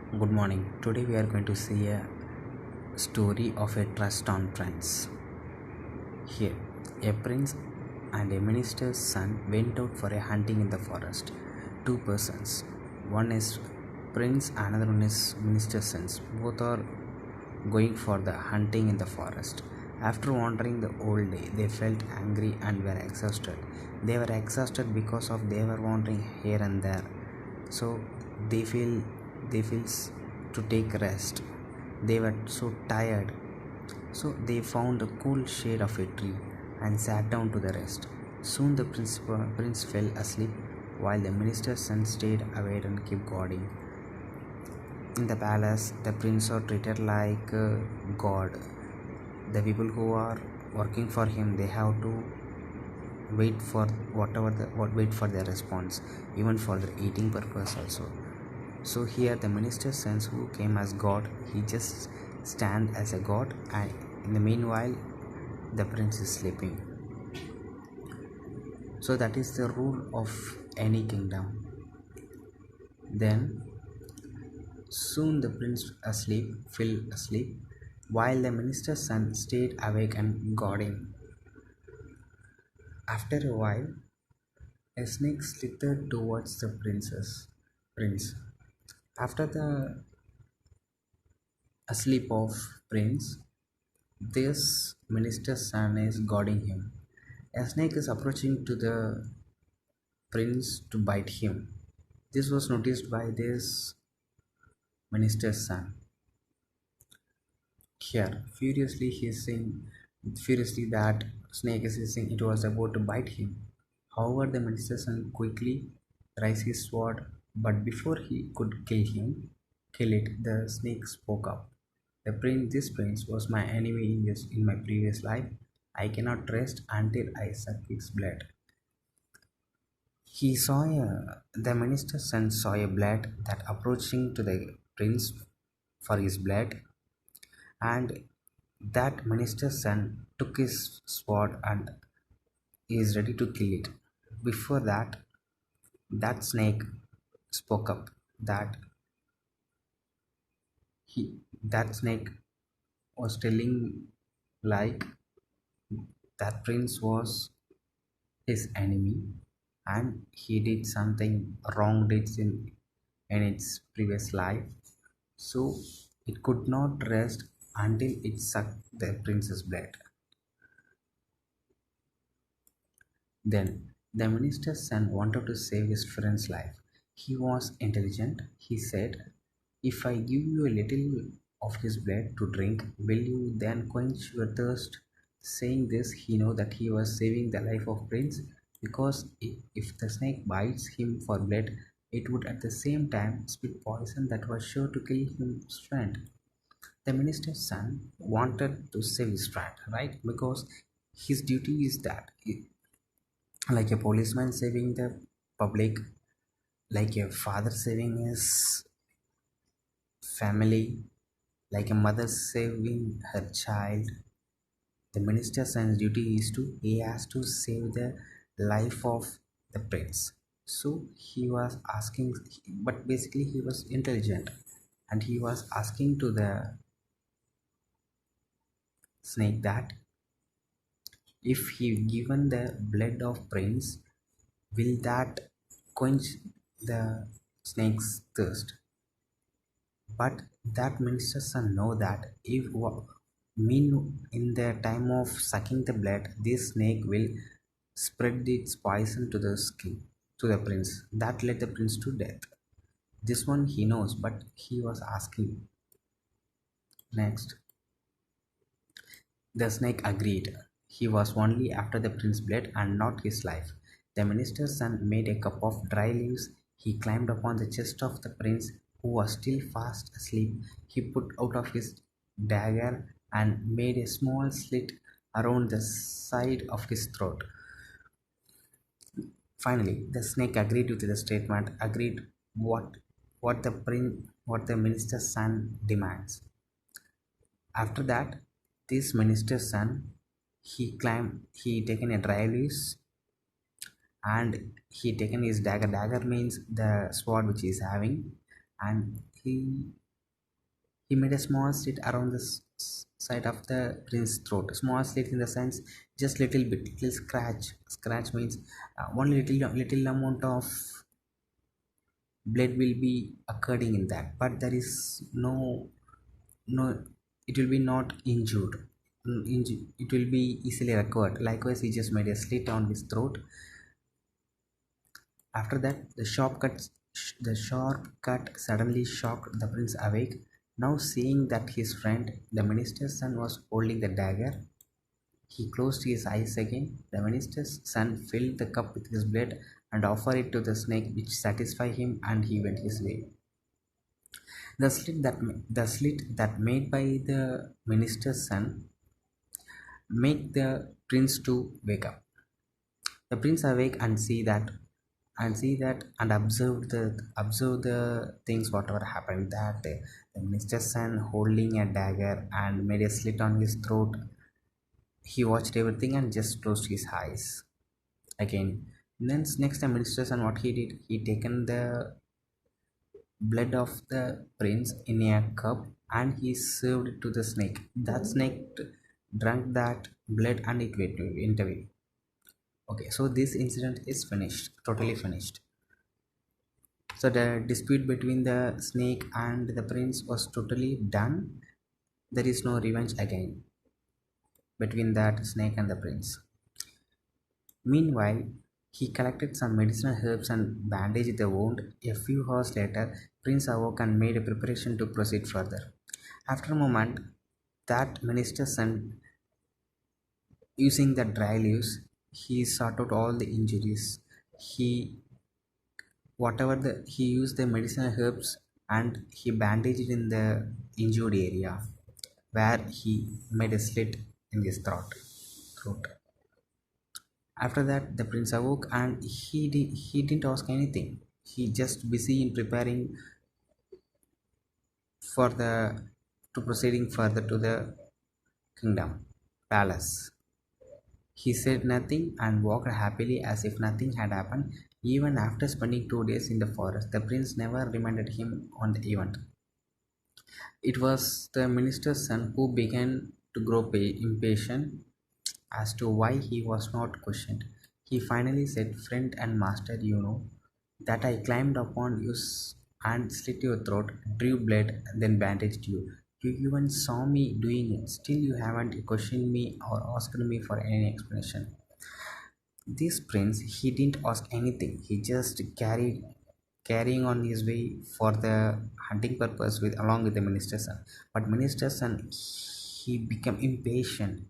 Good morning. Today we are going to see a story of a trust on prince. Here, a prince and a minister's son went out for a hunting in the forest. Two persons. One is prince, another one is minister's son. Both are going for the hunting in the forest. After wandering the whole day, they felt angry and were exhausted. They were exhausted because of they were wandering here and there. So they feel to take rest. They were so tired, so they found the cool shade of a tree and sat down to the rest. Soon the prince fell asleep while the minister's son stayed awake and kept guarding. In the palace, the prince are treated like a god. The people who are working for him, they have to wait for wait for their response, even for their eating purpose also. So here the minister sends who came as god, he just stand as a god, and in the meanwhile the prince is sleeping. So that is the rule of any kingdom. Then soon the prince fell asleep while the minister's son stayed awake and guarding. After a while, a snake slithered towards the prince. After the asleep of prince, this minister's son is guarding him. A snake is approaching to the prince to bite him. This was noticed by this minister's son. Here, furiously that snake is hissing, it was about to bite him. However, the minister's son quickly raised his sword, but before he could kill it, the snake spoke up. This prince was my enemy in my previous life. I cannot rest until I suck its blood. The minister's son saw a blood that approaching to the prince for his blood, and that minister's son took his sword and is ready to kill it. Before that, that snake spoke up that that snake was telling like that prince was his enemy and he did something wrong deeds in its previous life, so it could not rest until it sucked the prince's blood. Then the minister's son wanted to save his friend's life. He was intelligent. He said, if I give you a little of his blood to drink, will you then quench your thirst? Saying this, he knew that he was saving the life of Prince, because if the snake bites him for blood, it would at the same time spit poison that was sure to kill his friend. The minister's son wanted to save his friend, right? Because his duty is that, like a policeman saving the public, like a father saving his family, like a mother saving her child. The minister's son's duty is to he has to save the life of the prince. So he was asking, but basically he was intelligent, and he was asking to the snake that if he given the blood of prince, will that quench the snake's thirst? But that minister's son know that if mean in the time of sucking the blood, this snake will spread its poison to the skin to the prince. That led the prince to death. This one he knows, but he was asking. Next, the snake agreed. He was only after the prince's blood and not his life. The minister's son made a cup of dry leaves. He climbed upon the chest of the prince, who was still fast asleep. He put out of his dagger and made a small slit around the side of his throat. Finally, the snake agreed with the statement, agreed what the minister's son demands. After that, this minister's son, he taken a dry leaves and he taken his dagger. Dagger means the sword which he is having, and he made a small slit around the side of the prince's throat. Small slit in the sense just little bit, little scratch. Scratch means one little amount of blood will be occurring in that, but there is no, it will be not injured. It will be easily recovered. Likewise, he just made a slit on his throat. After that, the sharp cut suddenly shocked the prince awake. Now seeing that his friend, the minister's son, was holding the dagger, he closed his eyes again. The minister's son filled the cup with his blood and offered it to the snake, which satisfied him, and he went his way. The slit that made by the minister's son made the prince to wake up. The prince awake and observe the things whatever happened, that the minister's son holding a dagger and made a slit on his throat. He watched everything and just closed his eyes again. Then next the minister's son, what he did, he taken the blood of the prince in a cup and he served it to the snake. That snake drank that blood and it went away. Okay, so this incident is finished, totally finished. So the dispute between the snake and the prince was totally done. There is no revenge again between that snake and the prince. Meanwhile, he collected some medicinal herbs and bandaged the wound. A few hours later, Prince awoke and made a preparation to proceed further. After a moment, that minister's son, using the dry leaves, he sought out all the injuries. He used the medicinal herbs and he bandaged in the injured area where he made a slit in his throat. After that, the prince awoke and he didn't ask anything. He just busy in preparing for the to proceeding further to the kingdom palace. He said nothing and walked happily as if nothing had happened. Even after spending 2 days in the forest, the prince never reminded him on the event. It was the minister's son who began to grow impatient as to why he was not questioned. He finally said, "Friend and master, you know that I climbed upon you and slit your throat, drew blood, then bandaged you. You even saw me doing it. Still, you haven't questioned me or asked me for any explanation." This prince, he didn't ask anything. He just carrying on his way for the hunting purpose with along with the minister's son. But minister's son, he became impatient.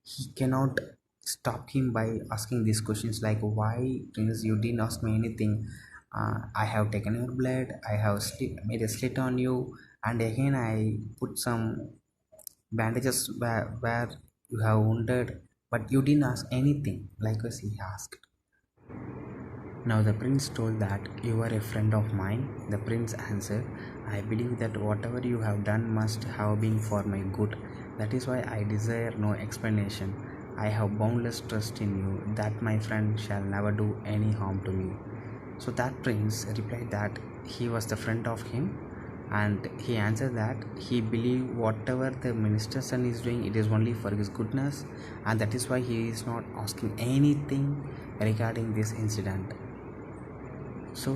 He cannot stop him by asking these questions like, "Why, prince, you didn't ask me anything? I have taken your blood, I have made a slit on you, and again I put some bandages where you have wounded, but you didn't ask anything," likewise he asked. Now the prince told that, "You are a friend of mine." The prince answered, "I believe that whatever you have done must have been for my good. That is why I desire no explanation. I have boundless trust in you that my friend shall never do any harm to me." So that prince replied that he was the friend of him, and he answered that he believed whatever the minister's son is doing, it is only for his goodness, and that is why he is not asking anything regarding this incident. So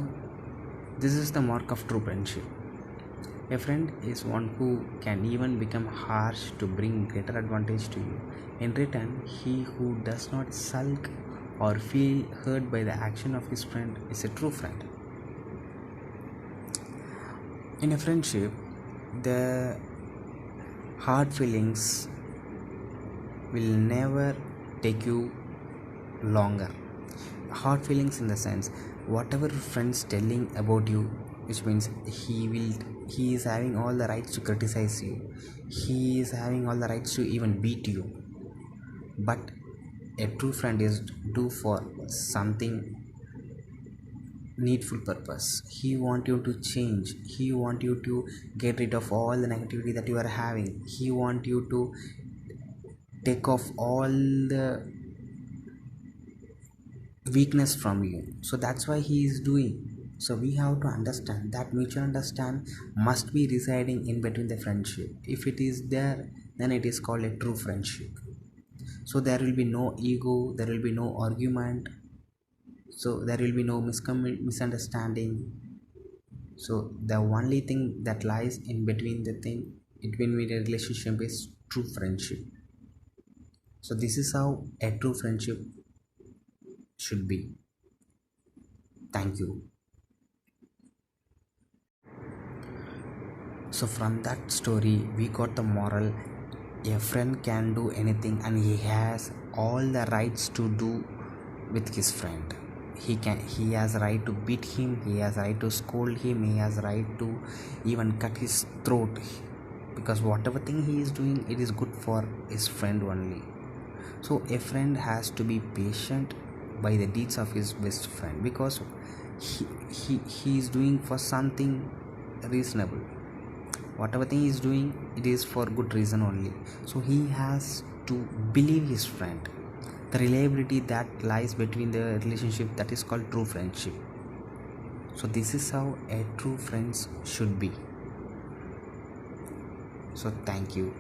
this is the mark of true friendship. A friend is one who can even become harsh to bring greater advantage to you. In return, he who does not sulk or feel hurt by the action of his friend is a true friend. In a friendship, the hard feelings will never take you longer. Hard feelings in the sense, whatever friends telling about you, which means he is having all the rights to criticize you, he is having all the rights to even beat you, but a true friend is do for something needful purpose. He want you to change, he want you to get rid of all the negativity that you are having, he want you to take off all the weakness from you. So that's why he is doing. So we have to understand that mutual understand must be residing in between the friendship. If it is there, then it is called a true friendship. So there will be no ego, there will be no argument, so there will be no misunderstanding. So the only thing that lies in between the thing between the relationship is true friendship. So this is how a true friendship should be. Thank you. So from that story we got the moral: a friend can do anything and he has all the rights to do with his friend. He has right to beat him, he has right to scold him, he has right to even cut his throat, because whatever thing he is doing, it is good for his friend only. So a friend has to be patient by the deeds of his best friend, because he is doing for something reasonable. Whatever thing he is doing, it is for good reason only. So he has to believe his friend. The reliability that lies between the relationship, that is called true friendship. So this is how a true friends should be. So thank you.